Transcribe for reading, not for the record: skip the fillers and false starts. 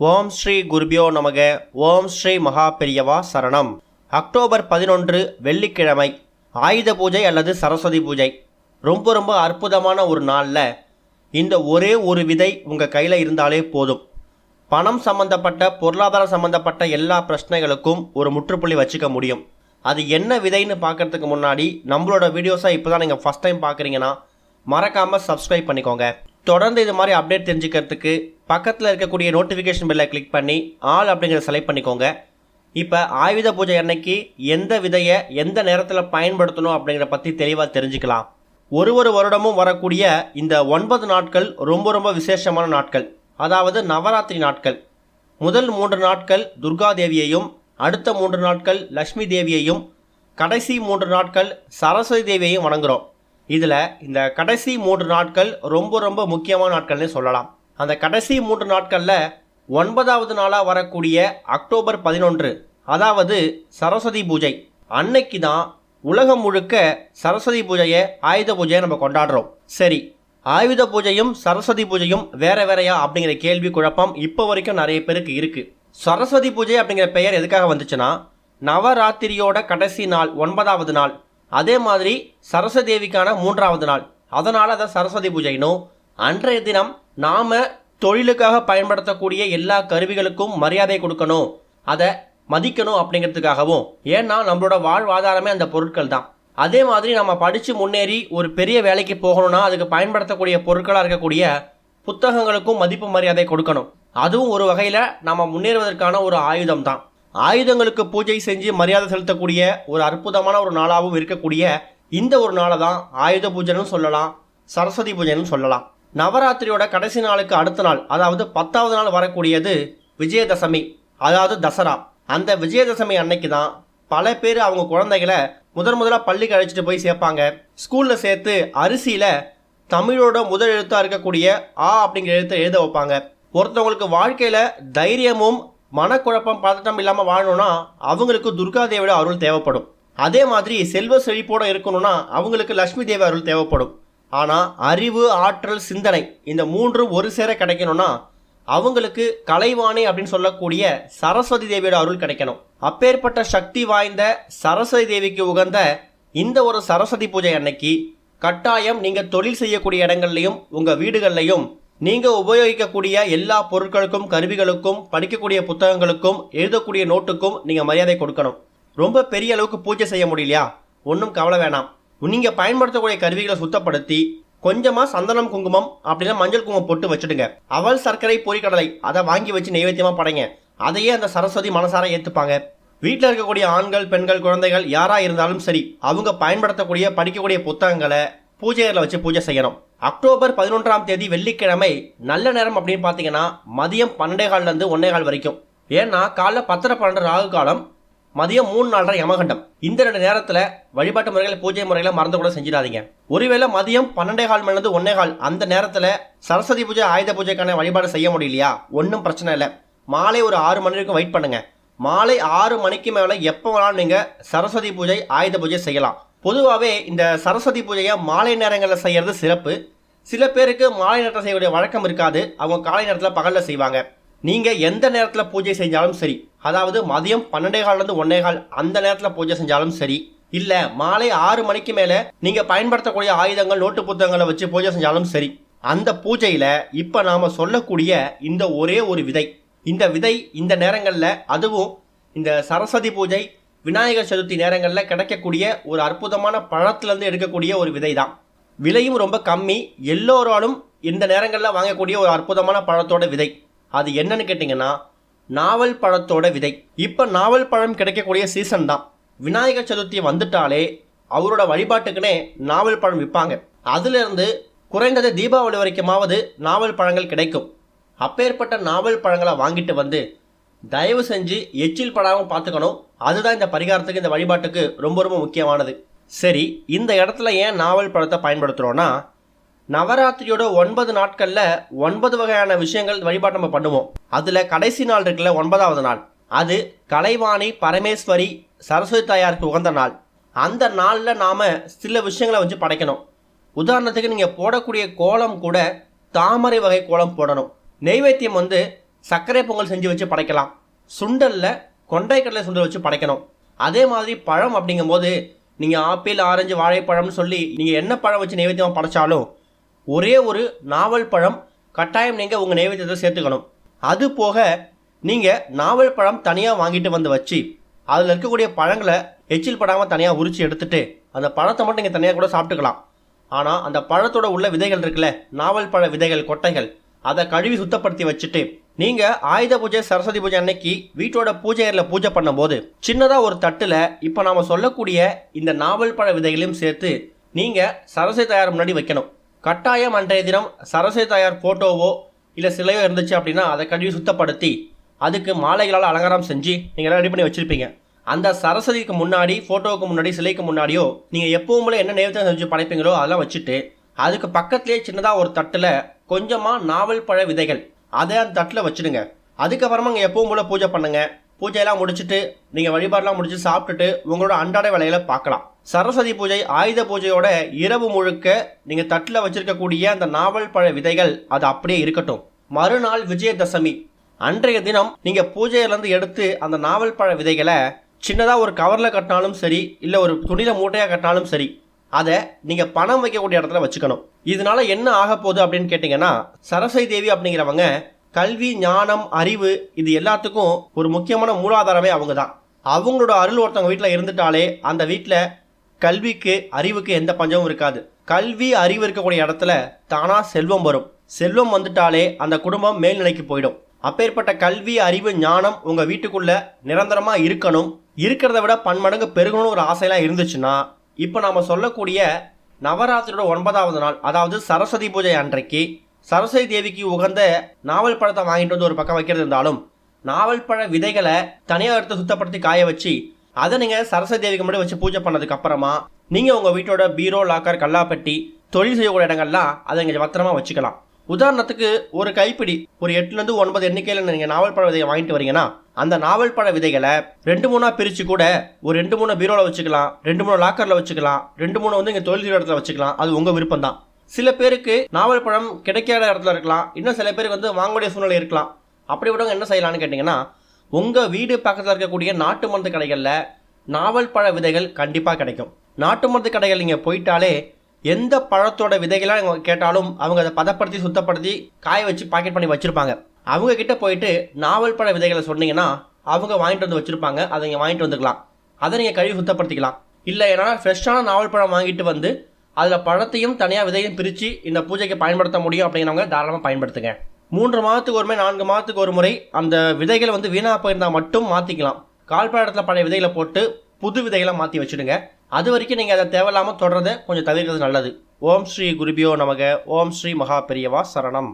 ஓம் ஸ்ரீ குருபியோ நமக. ஓம் ஸ்ரீ மகா பெரியவா சரணம். அக்டோபர் 11 வெள்ளிக்கிழமை, ஆயுத பூஜை அல்லது சரஸ்வதி பூஜை. ரொம்ப அற்புதமான ஒரு நாளில் இந்த ஒரே ஒரு விதை உங்கள் கையில் இருந்தாலே போதும். பணம் சம்பந்தப்பட்ட, பொருளாதாரம் சம்பந்தப்பட்ட எல்லா பிரச்சனைகளுக்கும் ஒரு முற்றுப்புள்ளி வச்சுக்க முடியும். அது என்ன விதைன்னு பார்க்கறதுக்கு முன்னாடி நம்மளோட வீடியோஸை இப்போ தான் நீங்கள் ஃபஸ்ட் டைம் பார்க்குறீங்கன்னா மறக்காமல் சப்ஸ்கிரைப் பண்ணிக்கோங்க. தொடர்ந்து இது மாதிரி அப்டேட் தெரிஞ்சுக்கிறதுக்கு பக்கத்தில் இருக்கக்கூடிய நோட்டிஃபிகேஷன் பெல்லை கிளிக் பண்ணி ஆல் அப்படிங்கிறத செலக்ட் பண்ணிக்கோங்க. இப்போ ஆயுத பூஜை அன்னைக்கு எந்த விதையை எந்த நேரத்தில் பயன்படுத்தணும் அப்படிங்கிறத பற்றி தெளிவாக தெரிஞ்சுக்கலாம். ஒரு வருடமும் வரக்கூடிய இந்த 9 நாட்கள் ரொம்ப விசேஷமான நாட்கள், அதாவது நவராத்திரி நாட்கள். முதல் 3 நாட்கள் துர்கா தேவியையும், அடுத்த 3 நாட்கள் லக்ஷ்மி தேவியையும், கடைசி 3 நாட்கள் சரஸ்வதி தேவியையும் வணங்குகிறோம். இதில் இந்த கடைசி 3 நாட்கள் ரொம்ப முக்கியமான நாட்கள்னே சொல்லலாம். அந்த கடைசி 3 நாட்களில் 9வது நாளாக வரக்கூடிய அக்டோபர் 11, அதாவது சரஸ்வதி பூஜை அன்னைக்கு தான் உலகம் முழுக்க சரஸ்வதி பூஜையை, ஆயுத பூஜையை நம்ம கொண்டாடுறோம். சரி, ஆயுத பூஜையும் சரஸ்வதி பூஜையும் வேறையா அப்படிங்கிற கேள்வி குழப்பம் இப்போ வரைக்கும் நிறைய பேருக்கு இருக்குது. சரஸ்வதி பூஜை அப்படிங்கிற பெயர் எதுக்காக வந்துச்சுன்னா, நவராத்திரியோட கடைசி நாள் 9வது நாள், அதே மாதிரி சரஸ்வதி தேவிக்கான 3வது நாள், அதனால் அதை சரஸ்வதி பூஜைனும், அன்றைய தினம் நாம் தொழிலுக்காக பயன்படுத்தக்கூடிய எல்லா கருவிகளுக்கும் மரியாதை கொடுக்கணும், அதை மதிக்கணும் அப்படிங்கிறதுக்காகவும். ஏன்னா நம்மளோட வாழ்வாதாரமே அந்த பொருட்கள் தான். அதே மாதிரி நம்ம படித்து முன்னேறி ஒரு பெரிய வேலைக்கு போகணும்னா அதுக்கு பயன்படுத்தக்கூடிய பொருட்களாக இருக்கக்கூடிய புத்தகங்களுக்கும் மதிப்பு மரியாதை கொடுக்கணும். அதுவும் ஒரு வகையில் நம்ம முன்னேறுவதற்கான ஒரு ஆயுதம் தான். ஆயுதங்களுக்கு பூஜை செஞ்சு மரியாதை செலுத்தக்கூடிய ஒரு அற்புதமான ஒரு நாளாகவும் இருக்கக்கூடிய இந்த ஒரு நாளை தான் ஆயுத பூஜைன்னு சொல்லலாம், சரஸ்வதி பூஜைன்னு சொல்லலாம். நவராத்திரியோட கடைசி நாளுக்கு அடுத்த நாள், அதாவது 10வது நாள் வரக்கூடியது விஜயதசமி, அதாவது தசரா. அந்த விஜயதசமி அன்னைக்கு தான் பல பேர் அவங்க குழந்தைகளை முதலாக பள்ளிக்கு அழைச்சிட்டு போய் சேர்ப்பாங்க. ஸ்கூலில் சேர்த்து அரிசியில் தமிழோட முதல் எழுத்தாக இருக்கக்கூடிய ஆ அப்படிங்கிற எழுத்தை எழுத வைப்பாங்க. ஒருத்தவங்களுக்கு வாழ்க்கையில் தைரியமும் மனக்குழப்பம் பதட்டம் இல்லாமல் வாழணும்னா அவங்களுக்கு துர்கா தேவியோட அருள் தேவைப்படும். அதே மாதிரி செல்வ செழிப்போடு இருக்கணும்னா அவங்களுக்கு லக்ஷ்மி தேவி அருள் தேவைப்படும். ஆனால் அறிவு, ஆற்றல், சிந்தனை இந்த 3 ஒரு சேர கிடைக்கணும்னா அவங்களுக்கு கலைவாணி அப்படின்னு சொல்லக்கூடிய சரஸ்வதி தேவியோட அருள் கிடைக்கணும். அப்பேற்பட்ட சக்தி வாய்ந்த சரஸ்வதி தேவிக்கு உகந்த இந்த ஒரு சரஸ்வதி பூஜை அன்னைக்கு கட்டாயம் நீங்கள் தொழில் செய்யக்கூடிய இடங்கள்லையும் உங்கள் வீடுகள்லையும் நீங்கள் உபயோகிக்கக்கூடிய எல்லா பொருட்களுக்கும், கருவிகளுக்கும், படிக்கக்கூடிய புத்தகங்களுக்கும், எழுதக்கூடிய நோட்டுக்கும் நீங்கள் மரியாதை கொடுக்கணும். ரொம்ப பெரிய அளவுக்கு பூஜை செய்ய முடியலையா, ஒன்றும் கவலை வேணாம். நீங்கள் பயன்படுத்தக்கூடிய கருவிகளை சுத்தப்படுத்தி கொஞ்சமாக சந்தனம், குங்குமம் அப்படின்னா மஞ்சள் குங்குமம் போட்டு வச்சுடுங்க. அவல், சர்க்கரை, பொரிக்கடலை அதை வாங்கி வச்சு நைவேத்தியமாக படைங்க. அதையே அந்த சரஸ்வதி மனசார ஏற்றுப்பாங்க. வீட்டில் இருக்கக்கூடிய ஆண்கள், பெண்கள், குழந்தைகள் யாராக இருந்தாலும் சரி, அவங்க பயன்படுத்தக்கூடிய படிக்கக்கூடிய புத்தகங்களை பூஜைகளில் வச்சு பூஜை செய்யணும். அக்டோபர் 11ஆம் தேதி வெள்ளிக்கிழமை நல்ல நேரம் அப்படின்னு பார்த்தீங்கன்னா மதியம் 12:15 1:15 வரைக்கும். ஏன்னா காலைல 10:12 ராகு காலம், மதியம் 3:04 யமகண்டம். இந்த 2 நேரத்தில் வழிபாட்டு முறைகளை, பூஜை முறைகளை மறந்து கூட செஞ்சிடாதீங்க. ஒருவேளை மதியம் 12:15 1:15 அந்த நேரத்தில் சரஸ்வதி பூஜை, ஆயுத பூஜைக்கான வழிபாடு செய்ய முடியலையா, ஒன்றும் பிரச்சனை இல்லை. மாலை ஒரு 6 மணி வரைக்கும் வெயிட் பண்ணுங்க. மாலை 6 மணிக்கு மேலே எப்போ வேணாலும் நீங்கள் சரஸ்வதி பூஜை, ஆயுத பூஜை செய்யலாம். பொதுவாகவே இந்த சரஸ்வதி பூஜையை மாலை நேரங்களில் செய்கிறது சிறப்பு. சில பேருக்கு மாலை நேரத்தில் செய்யக்கூடிய வழக்கம் இருக்காது, அவங்க காலை நேரத்தில், பகலில் செய்வாங்க. நீங்கள் எந்த நேரத்தில் பூஜை செஞ்சாலும் சரி, அதாவது மதியம் 12:15 1:15 அந்த நேரத்தில் பூஜை செஞ்சாலும் சரி, இல்லை மாலை 6 மணிக்கு மேலே நீங்கள் பயன்படுத்தக்கூடிய ஆயுதங்கள், நோட்டு புத்தகங்களை வச்சு பூஜை செஞ்சாலும் சரி, அந்த பூஜையில் இப்போ நாம் சொல்லக்கூடிய இந்த ஒரே ஒரு விதை, இந்த விதை இந்த நேரங்களில், அதுவும் இந்த சரஸ்வதி பூஜை, விநாயகர் சதுர்த்தி நேரங்களில் கிடைக்கக்கூடிய ஒரு அற்புதமான பழத்திலேருந்து எடுக்கக்கூடிய ஒரு விதை தான். விலையும் ரொம்ப கம்மி, எல்லோராலும் இந்த நேரங்களில் வாங்கக்கூடிய ஒரு அற்புதமான பழத்தோட விதை. அது என்னன்னு கேட்டிங்கன்னா நாவல் பழத்தோட விதை. இப்போ நாவல் பழம் கிடைக்கக்கூடிய சீசன் தான். விநாயகர் சதுர்த்தி வந்துட்டாலே அவரோட வழிபாட்டுக்குன்னே நாவல் பழம் விற்பாங்க. அதிலிருந்து குறைந்தது தீபாவளி வரைக்குமாவது நாவல் பழங்கள் கிடைக்கும். அப்பேற்பட்ட நாவல் பழங்களை வாங்கிட்டு வந்து தயவு செஞ்சு எச்சில் படாமல் பார்த்துக்கணும். அதுதான் இந்த பரிகாரத்துக்கு, இந்த வழிபாட்டுக்கு ரொம்ப முக்கியமானது. சரி, இந்த இடத்துல ஏன் நாவல் பழத்தை பயன்படுத்துகிறோன்னா, நவராத்திரியோட 9 நாட்களில் 9 வகையான விஷயங்கள் வழிபாடு நம்ம பண்ணுவோம். அதில் கடைசி நாள் இருக்குல்ல, 9வது நாள், அது கலைவாணி, பரமேஸ்வரி, சரஸ்வதி தாயாருக்கு உகந்த நாள். அந்த நாளில் நாம் சில விஷயங்களை வச்சு படைக்கணும். உதாரணத்துக்கு நீங்கள் போடக்கூடிய கோலம் கூட தாமரை வகை கோலம் போடணும். நெய்வேத்தியம் சர்க்கரை பொங்கல் செஞ்சு வச்சு படைக்கலாம். சுண்டலில் கொண்டைக்கடலை சுண்டல் வச்சு படைக்கணும். அதே மாதிரி பழம் அப்படிங்கும்போது நீங்கள் ஆப்பிள், ஆரஞ்சு, வாழைப்பழம்னு சொல்லி நீங்கள் என்ன பழம் வச்சு நைவேத்தியமாக படைச்சாலும் ஒரே ஒரு நாவல் பழம் கட்டாயம் நீங்கள் உங்கள் நைவேத்தியத்தை சேர்த்துக்கணும். அது போக நீங்கள் நாவல் பழம் தனியாக வாங்கிட்டு வந்து வச்சு அதில் இருக்கக்கூடிய பழங்களை எச்சில் படாமல் தனியாக உரித்து எடுத்துட்டு அந்த பழத்தை மட்டும் நீங்கள் தனியாக கூட சாப்பிட்டுக்கலாம். ஆனால் அந்த பழத்தோட உள்ள விதைகள் இருக்குல்ல, நாவல் பழ விதைகள், கொட்டைகள், அதை கழுவி சுத்தப்படுத்தி வச்சுட்டு நீங்கள் ஆயுத பூஜை, சரஸ்வதி பூஜை அன்னைக்கு வீட்டோட பூஜை அறையில் பூஜை பண்ணும்போது சின்னதாக ஒரு தட்டில் இப்போ நாம் சொல்லக்கூடிய இந்த நாவல் பழ விதைகளையும் சேர்த்து நீங்கள் சரஸ்வதி தாயார் முன்னாடி வைக்கணும். கட்டாயம் அன்றைய தினம் சரஸ்வதி தாயார் ஃபோட்டோவோ இல்லை சிலையோ இருந்துச்சு அப்படின்னா அதை கழுவி சுத்தப்படுத்தி அதுக்கு மாலைகளால் அலங்காரம் செஞ்சு நீங்கள் ரெடி பண்ணி வச்சுருப்பீங்க. அந்த சரஸ்வதிக்கு முன்னாடி, ஃபோட்டோவுக்கு முன்னாடி, சிலைக்கு முன்னாடியோ நீங்கள் எப்பவும் போல என்ன நைவேத்தியம் செஞ்சு படைப்பீங்களோ அதெல்லாம் வச்சுட்டு அதுக்கு பக்கத்துலேயே சின்னதாக ஒரு தட்டில் கொஞ்சமாக நாவல் பழ விதைகள் அதை அந்த தட்டில் வச்சுடுங்க. அதுக்கப்புறமா நீங்கள் எப்பவும் போல பூஜை பண்ணுங்க. பூஜையெல்லாம் முடிச்சுட்டு நீங்கள் வழிபாடெல்லாம் முடிச்சு சாப்பிட்டுட்டு உங்களோட அன்றாட வேலைகளை பார்க்கலாம். சரஸ்வதி பூஜை, ஆயுத பூஜையோட இரவு முழுக்க நீங்கள் தட்டில் வச்சிருக்கக்கூடிய அந்த நாவல் பழ விதைகள் அது அப்படியே இருக்கட்டும். மறுநாள் விஜயதசமி அன்றைய தினம் நீங்கள் பூஜையிலேருந்து எடுத்து அந்த நாவல் பழ விதைகளை சின்னதாக ஒரு கவரில் கட்டினாலும் சரி, இல்லை ஒரு துணியில் மூட்டையாக கட்டினாலும் சரி, அதை நீங்கள் பணம் வைக்கக்கூடிய இடத்துல வச்சுக்கணும். இதனால என்ன ஆக போகுது அப்படின்னு கேட்டிங்கன்னா, சரஸ்வதி தேவி அப்படிங்கிறவங்க கல்வி, ஞானம், அறிவு இது எல்லாத்துக்கும் ஒரு முக்கியமான மூலாதாரமே அவங்க தான். அவங்களோட அருள் ஒருத்தவங்க வீட்டில் இருந்துட்டாலே அந்த வீட்டில் கல்விக்கு, அறிவுக்கு எந்த பஞ்சமும் இருக்காது. கல்வி, அறிவு இருக்கக்கூடிய இடத்துல தானாக செல்வம் வரும். செல்வம் வந்துட்டாலே அந்த குடும்பம் மேல்நிலைக்கு போயிடும். அப்பேற்பட்ட கல்வி, அறிவு, ஞானம் உங்கள் வீட்டுக்குள்ளே நிரந்தரமாக இருக்கணும். இருக்கிறத விட பன்மடங்கு பெருகணும்னு ஒரு ஆசையெல்லாம் இருந்துச்சுன்னா இப்போ நாம் சொல்லக்கூடிய நவராத்திரியோட 9வது நாள், அதாவது சரஸ்வதி பூஜை அன்றைக்கு சரஸ்வதி தேவிக்கு உகந்த நாவல் பழத்தை வாங்கிட்டு வந்து ஒரு பக்கம் வைக்கிறது இருந்தாலும், நாவல் பழ விதைகளை தனியாக எடுத்து சுத்தப்படுத்தி காய வச்சு அதை நீங்கள் சரஸ்வதி தேவிக்கு மட்டும் வச்சு பூஜை பண்ணதுக்கு அப்புறமா நீங்கள் உங்கள் வீட்டோட பீரோ, லாக்கர், கல்லாப்பெட்டி, தொழில் செய்யக்கூடிய இடங்கள்லாம் அதை இங்கே பத்திரமா வச்சுக்கலாம். உதாரணத்துக்கு ஒரு கைப்பிடி ஒரு 8லேருந்து 9 எண்ணிக்கையில் நீங்கள் நாவல் பழ விதையை வாங்கிட்டு வரீங்கன்னா அந்த நாவல் பழ விதைகளை 2-3 பிரித்து கூட ஒரு 2-3 பீரோவில் வச்சுக்கலாம், 2-3 லாக்கரில் வச்சுக்கலாம், 2-3 வந்து இங்கே தொழில் செய்கிற இடத்துல வச்சுக்கலாம். அது உங்கள் விருப்பம் தான். சில பேருக்கு நாவல் பழம் கிடைக்காத இடத்துல இருக்கலாம், இன்னும் சில பேருக்கு வந்து வாங்கக்கூடிய சூழ்நிலை இருக்கலாம். அப்படி விடவங்க என்ன செய்யலான்னு கேட்டிங்கன்னா, உங்கள் வீடு பக்கத்தில் இருக்கக்கூடிய நாட்டு மருந்து கடைகளில் நாவல் பழ விதைகள் கண்டிப்பாக கிடைக்கும். நாட்டு மருந்து கடைகள் நீங்கள் போயிட்டாலே எந்த பழத்தோட விதைகளாக கேட்டாலும் அவங்க அதை பதப்படுத்தி, சுத்தப்படுத்தி, காய வச்சு பாக்கெட் பண்ணி வச்சுருப்பாங்க. அவங்க கிட்ட போயிட்டு நாவல் பழ விதைகளை சொன்னீங்கன்னா அவங்க வாங்கிட்டு வந்து வச்சுருப்பாங்க. அதை நீங்கள் வாங்கிட்டு வந்துக்கலாம். அதை நீங்கள் கழுவி சுத்தப்படுத்திக்கலாம். இல்லை என்னால் ஃப்ரெஷ்ஷான நாவல் பழம் வாங்கிட்டு வந்து அதில் பழத்தையும் தனியாக விதையும் பிரித்து இந்த பூஜைக்கு பயன்படுத்த முடியும் அப்படிங்கிறவங்க தாராளமாக பயன்படுத்துங்க. 3 மாதத்துக்கு ஒரு முறை, 4 மாதத்துக்கு ஒரு முறை அந்த விதைகள் வந்து வீணாக போயிருந்தால் மட்டும் மாற்றிக்கலாம். கால்பழத்தில் பழைய விதைகளை போட்டு புது விதைகளை மாற்றி வச்சுடுங்க. அது வரைக்கும் நீங்கள் அதை தேவையில்லாமல் தொடர்றதை கொஞ்சம் தவிர்க்கிறது நல்லது. ஓம் ஸ்ரீ குருபியோ நமக. ஓம் ஸ்ரீ மகா பெரியவா சரணம்.